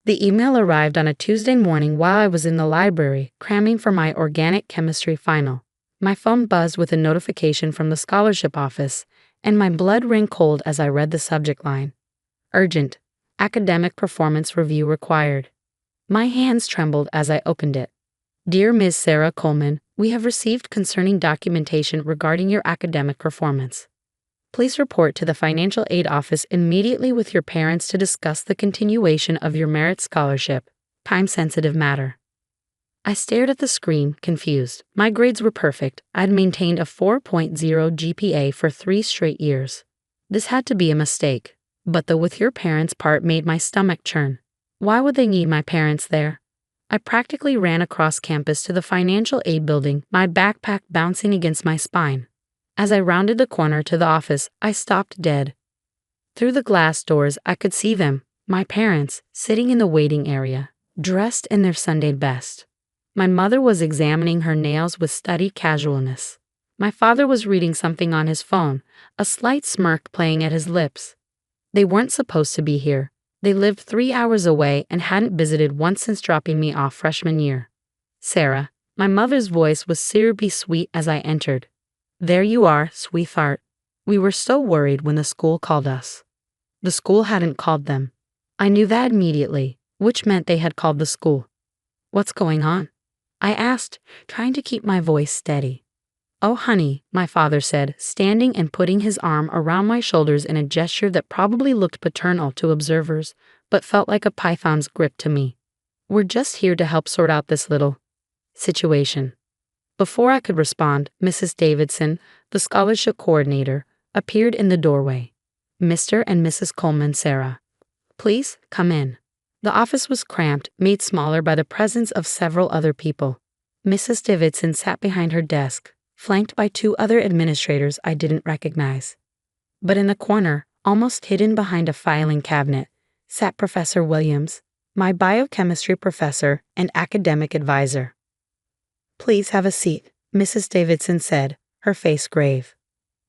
The email arrived on a Tuesday morning while I was in the library, cramming for my organic chemistry final. My phone buzzed with a notification from the scholarship office, and my blood ran cold as I read the subject line. Urgent. Academic performance review required. My hands trembled as I opened it. Dear Ms. Sarah Coleman, we have received concerning documentation regarding your academic performance. Please report to the financial aid office immediately with your parents to discuss the continuation of your merit scholarship. Time-sensitive matter. I stared at the screen, confused. My grades were perfect. I'd maintained a 4.0 GPA for 3 straight years. This had to be a mistake. But the with your parents part made my stomach churn. Why would they need my parents there? I practically ran across campus to the financial aid building, my backpack bouncing against my spine. As I rounded the corner to the office, I stopped dead. Through the glass doors, I could see them, my parents, sitting in the waiting area, dressed in their Sunday best. My mother was examining her nails with studied casualness. My father was reading something on his phone, a slight smirk playing at his lips. They weren't supposed to be here. They lived 3 hours away and hadn't visited once since dropping me off freshman year. Sarah, my mother's voice was syrupy sweet as I entered. There you are, sweetheart. We were so worried when the school called us. The school hadn't called them. I knew that immediately, which meant they had called the school. What's going on? I asked, trying to keep my voice steady. Oh, honey, my father said, standing and putting his arm around my shoulders in a gesture that probably looked paternal to observers, but felt like a python's grip to me. We're just here to help sort out this little situation. Before I could respond, Mrs. Davidson, the scholarship coordinator, appeared in the doorway. Mr. and Mrs. Coleman, Sarah. Please, come in. The office was cramped, made smaller by the presence of several other people. Mrs. Davidson sat behind her desk, flanked by 2 other administrators I didn't recognize. But in the corner, almost hidden behind a filing cabinet, sat Professor Williams, my biochemistry professor and academic advisor. Please have a seat, Mrs. Davidson said, her face grave.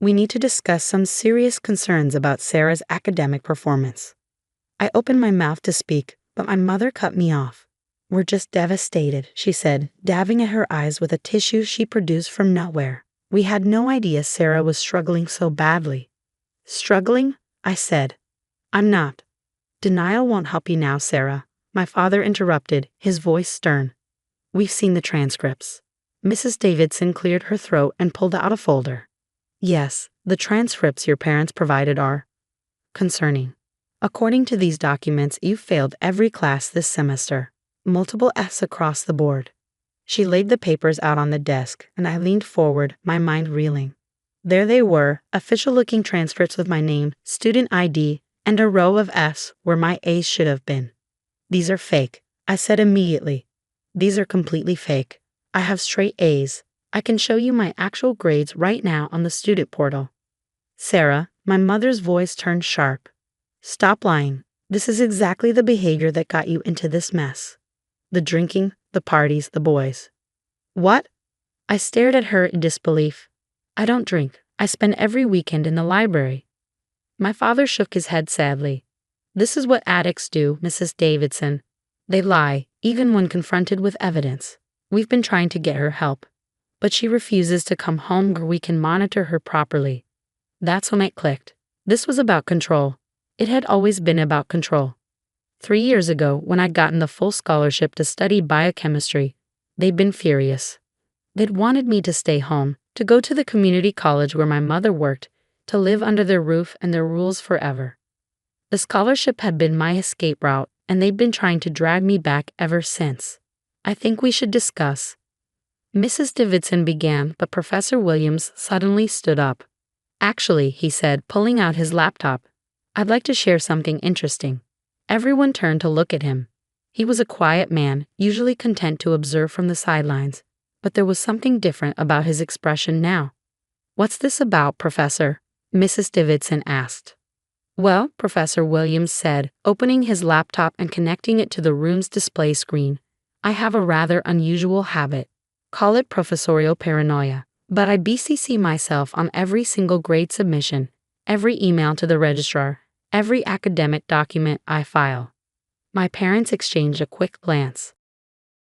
We need to discuss some serious concerns about Sarah's academic performance. I opened my mouth to speak, but my mother cut me off. We're just devastated, she said, dabbing at her eyes with a tissue she produced from nowhere. We had no idea Sarah was struggling so badly. Struggling? I said. I'm not. Denial won't help you now, Sarah, my father interrupted, his voice stern. We've seen the transcripts. Mrs. Davidson cleared her throat and pulled out a folder. Yes, the transcripts your parents provided are concerning. According to these documents, you failed every class this semester. Multiple F's across the board. She laid the papers out on the desk, and I leaned forward, my mind reeling. There they were, official-looking transcripts with my name, student ID, and a row of F's where my A's should have been. These are fake, I said immediately. These are completely fake. I have straight A's. I can show you my actual grades right now on the student portal. Sarah, my mother's voice turned sharp. Stop lying. This is exactly the behavior that got you into this mess. The drinking, the parties, the boys. What? I stared at her in disbelief. I don't drink. I spend every weekend in the library. My father shook his head sadly. This is what addicts do, Mrs. Davidson. They lie, even when confronted with evidence. We've been trying to get her help, but she refuses to come home where we can monitor her properly. That's when it clicked. This was about control. It had always been about control. 3 years ago, when I'd gotten the full scholarship to study biochemistry, they'd been furious. They'd wanted me to stay home, to go to the community college where my mother worked, to live under their roof and their rules forever. The scholarship had been my escape route, and they'd been trying to drag me back ever since. I think we should discuss. Mrs. Davidson began, but Professor Williams suddenly stood up. Actually, he said, pulling out his laptop, I'd like to share something interesting. Everyone turned to look at him. He was a quiet man, usually content to observe from the sidelines, but there was something different about his expression now. What's this about, Professor? Mrs. Davidson asked. Well, Professor Williams said, opening his laptop and connecting it to the room's display screen, I have a rather unusual habit. Call it professorial paranoia, but I BCC myself on every single grade submission, every email to the registrar, every academic document I file. My parents exchanged a quick glance.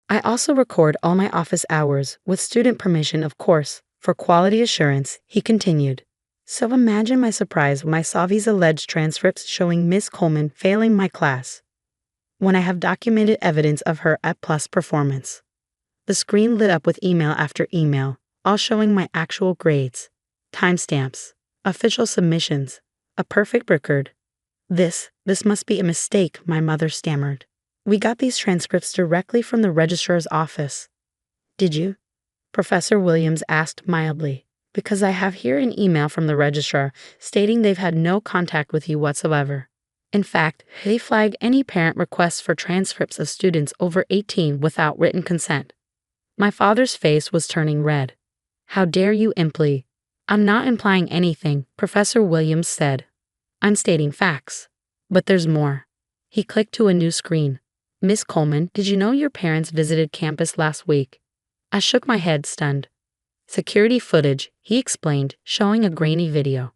I also record all my office hours, with student permission, of course, for quality assurance, he continued. So imagine my surprise when I saw these alleged transcripts showing Miss Coleman failing my class, when I have documented evidence of her A+ performance. The screen lit up with email after email, all showing my actual grades, timestamps, official submissions, a perfect record. This must be a mistake, my mother stammered. We got these transcripts directly from the registrar's office. Did you? Professor Williams asked mildly. Because I have here an email from the registrar stating they've had no contact with you whatsoever. In fact, they flag any parent requests for transcripts of students over 18 without written consent. My father's face was turning red. How dare you imply? I'm not implying anything, Professor Williams said. I'm stating facts. But there's more. He clicked to a new screen. Miss Coleman, did you know your parents visited campus last week? I shook my head, stunned. Security footage, he explained, showing a grainy video.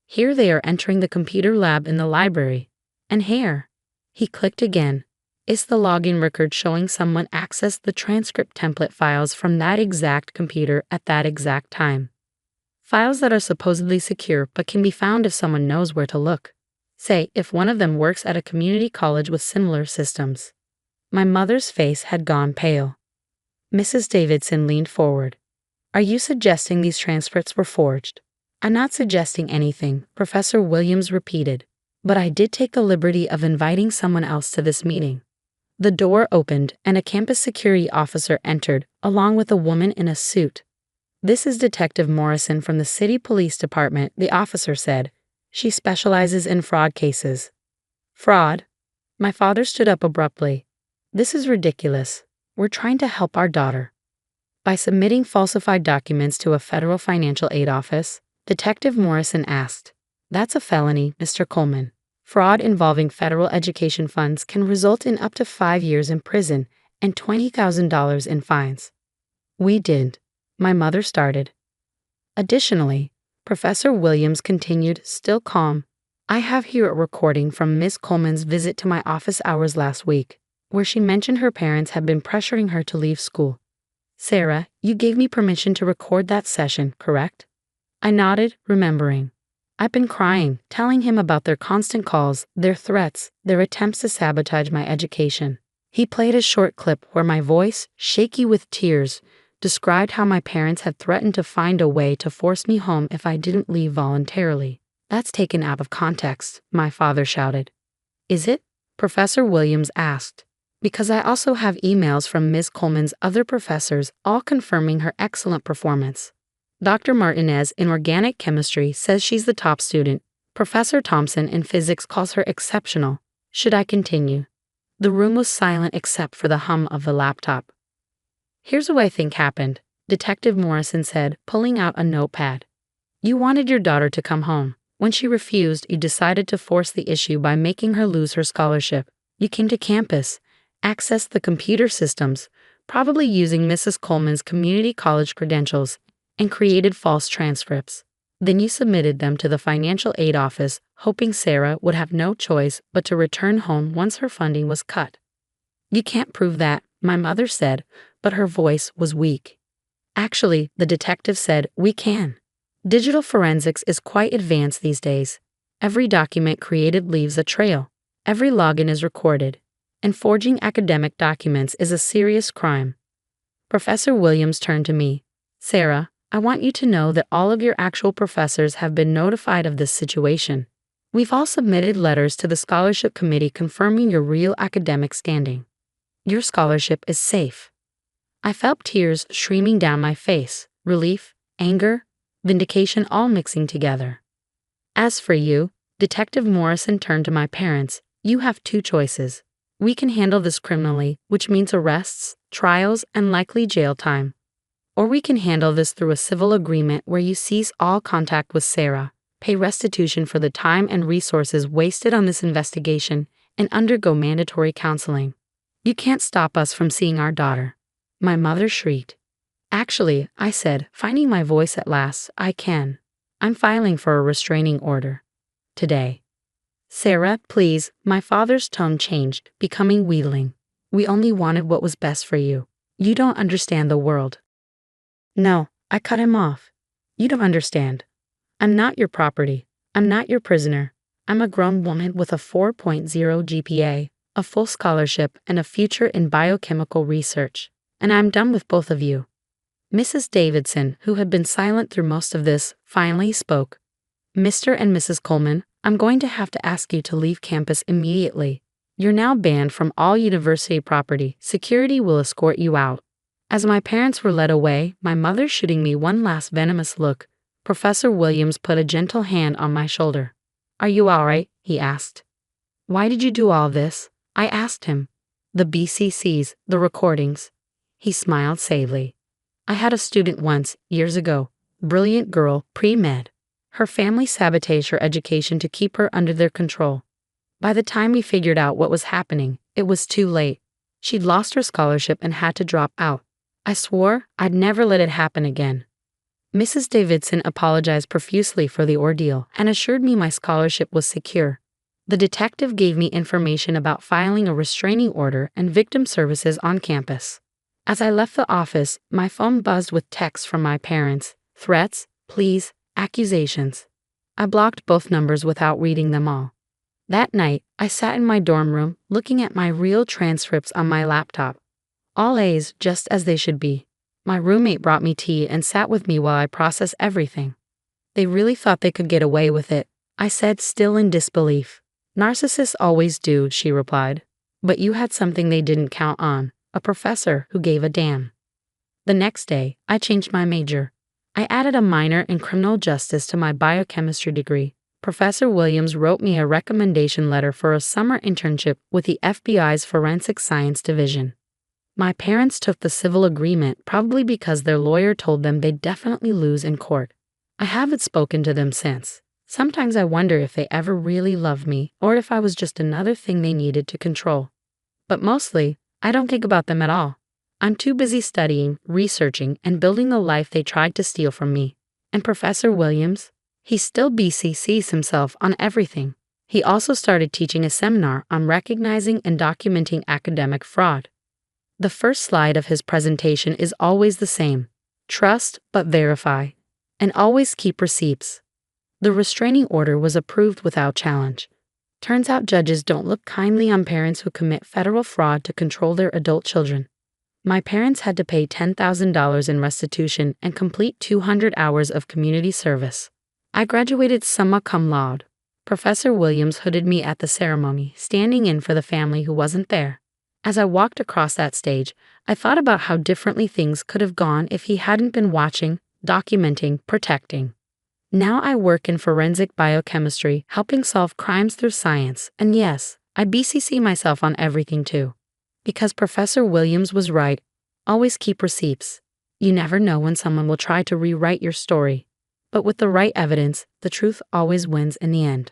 Here they are entering the computer lab in the library. And here. He clicked again. It's the login record showing someone accessed the transcript template files from that exact computer at that exact time. Files that are supposedly secure but can be found if someone knows where to look. Say, if one of them works at a community college with similar systems. My mother's face had gone pale. Mrs. Davidson leaned forward. Are you suggesting these transcripts were forged? I'm not suggesting anything, Professor Williams repeated. But I did take the liberty of inviting someone else to this meeting. The door opened and a campus security officer entered, along with a woman in a suit. This is Detective Morrison from the City Police Department, the officer said. She specializes in fraud cases. Fraud? My father stood up abruptly. This is ridiculous. We're trying to help our daughter. By submitting falsified documents to a federal financial aid office, Detective Morrison asked, That's a felony, Mr. Coleman. Fraud involving federal education funds can result in up to 5 years in prison and $20,000 in fines. We didn't. My mother started. Additionally, Professor Williams continued, still calm, I have here a recording from Miss Coleman's visit to my office hours last week, where she mentioned her parents had been pressuring her to leave school. Sarah, you gave me permission to record that session, correct? I nodded, remembering. I've been crying, telling him about their constant calls, their threats, their attempts to sabotage my education. He played a short clip where my voice, shaky with tears, described how my parents had threatened to find a way to force me home if I didn't leave voluntarily. That's taken out of context, my father shouted. Is it? Professor Williams asked. Because I also have emails from Ms. Coleman's other professors all confirming her excellent performance. Dr. Martinez in organic chemistry says she's the top student. Professor Thompson in physics calls her exceptional. Should I continue? The room was silent except for the hum of the laptop. Here's what I think happened, Detective Morrison said, pulling out a notepad. You wanted your daughter to come home. When she refused, you decided to force the issue by making her lose her scholarship. You came to campus, accessed the computer systems, probably using Mrs. Coleman's community college credentials, and created false transcripts. Then you submitted them to the financial aid office, hoping Sarah would have no choice but to return home once her funding was cut. You can't prove that, my mother said, but her voice was weak. Actually, the detective said, we can. Digital forensics is quite advanced these days. Every document created leaves a trail. Every login is recorded. And forging academic documents is a serious crime. Professor Williams turned to me. Sarah, I want you to know that all of your actual professors have been notified of this situation. We've all submitted letters to the scholarship committee confirming your real academic standing. Your scholarship is safe. I felt tears streaming down my face, relief, anger, vindication all mixing together. As for you, Detective Morrison turned to my parents, you have 2 choices. We can handle this criminally, which means arrests, trials, and likely jail time. Or we can handle this through a civil agreement where you cease all contact with Sarah, pay restitution for the time and resources wasted on this investigation, and undergo mandatory counseling. You can't stop us from seeing our daughter. My mother shrieked. Actually, I said, finding my voice at last, I can. I'm filing for a restraining order. Today. Sarah, please, my father's tone changed, becoming wheedling. We only wanted what was best for you. You don't understand the world. No, I cut him off. You don't understand. I'm not your property. I'm not your prisoner. I'm a grown woman with a 4.0 GPA, a full scholarship, and a future in biochemical research. And I'm done with both of you. Mrs. Davidson, who had been silent through most of this, finally spoke. Mr. and Mrs. Coleman, I'm going to have to ask you to leave campus immediately. You're now banned from all university property. Security will escort you out. As my parents were led away, my mother shooting me one last venomous look, Professor Williams put a gentle hand on my shoulder. Are you all right? He asked. Why did you do all this? I asked him. The BCCs, the recordings. He smiled sadly. I had a student once, years ago, brilliant girl, pre-med. Her family sabotaged her education to keep her under their control. By the time we figured out what was happening, it was too late. She'd lost her scholarship and had to drop out. I swore I'd never let it happen again. Mrs. Davidson apologized profusely for the ordeal and assured me my scholarship was secure. The detective gave me information about filing a restraining order and victim services on campus. As I left the office, my phone buzzed with texts from my parents, threats, pleas, accusations. I blocked both numbers without reading them all. That night, I sat in my dorm room looking at my real transcripts on my laptop. All A's, just as they should be. My roommate brought me tea and sat with me while I processed everything. They really thought they could get away with it, I said, still in disbelief. Narcissists always do, she replied. But you had something they didn't count on, a professor who gave a damn. The next day, I changed my major. I added a minor in criminal justice to my biochemistry degree. Professor Williams wrote me a recommendation letter for a summer internship with the FBI's Forensic Science Division. My parents took the civil agreement probably because their lawyer told them they'd definitely lose in court. I haven't spoken to them since. Sometimes I wonder if they ever really loved me or if I was just another thing they needed to control. But mostly, I don't think about them at all. I'm too busy studying, researching, and building the life they tried to steal from me. And Professor Williams? He still BCCs himself on everything. He also started teaching a seminar on recognizing and documenting academic fraud. The first slide of his presentation is always the same. Trust but verify. And always keep receipts. The restraining order was approved without challenge. Turns out judges don't look kindly on parents who commit federal fraud to control their adult children. My parents had to pay $10,000 in restitution and complete 200 hours of community service. I graduated summa cum laude. Professor Williams hooded me at the ceremony, standing in for the family who wasn't there. As I walked across that stage, I thought about how differently things could have gone if he hadn't been watching, documenting, protecting. Now I work in forensic biochemistry, helping solve crimes through science, and yes, I BCC myself on everything too. Because Professor Williams was right, always keep receipts. You never know when someone will try to rewrite your story. But with the right evidence, the truth always wins in the end.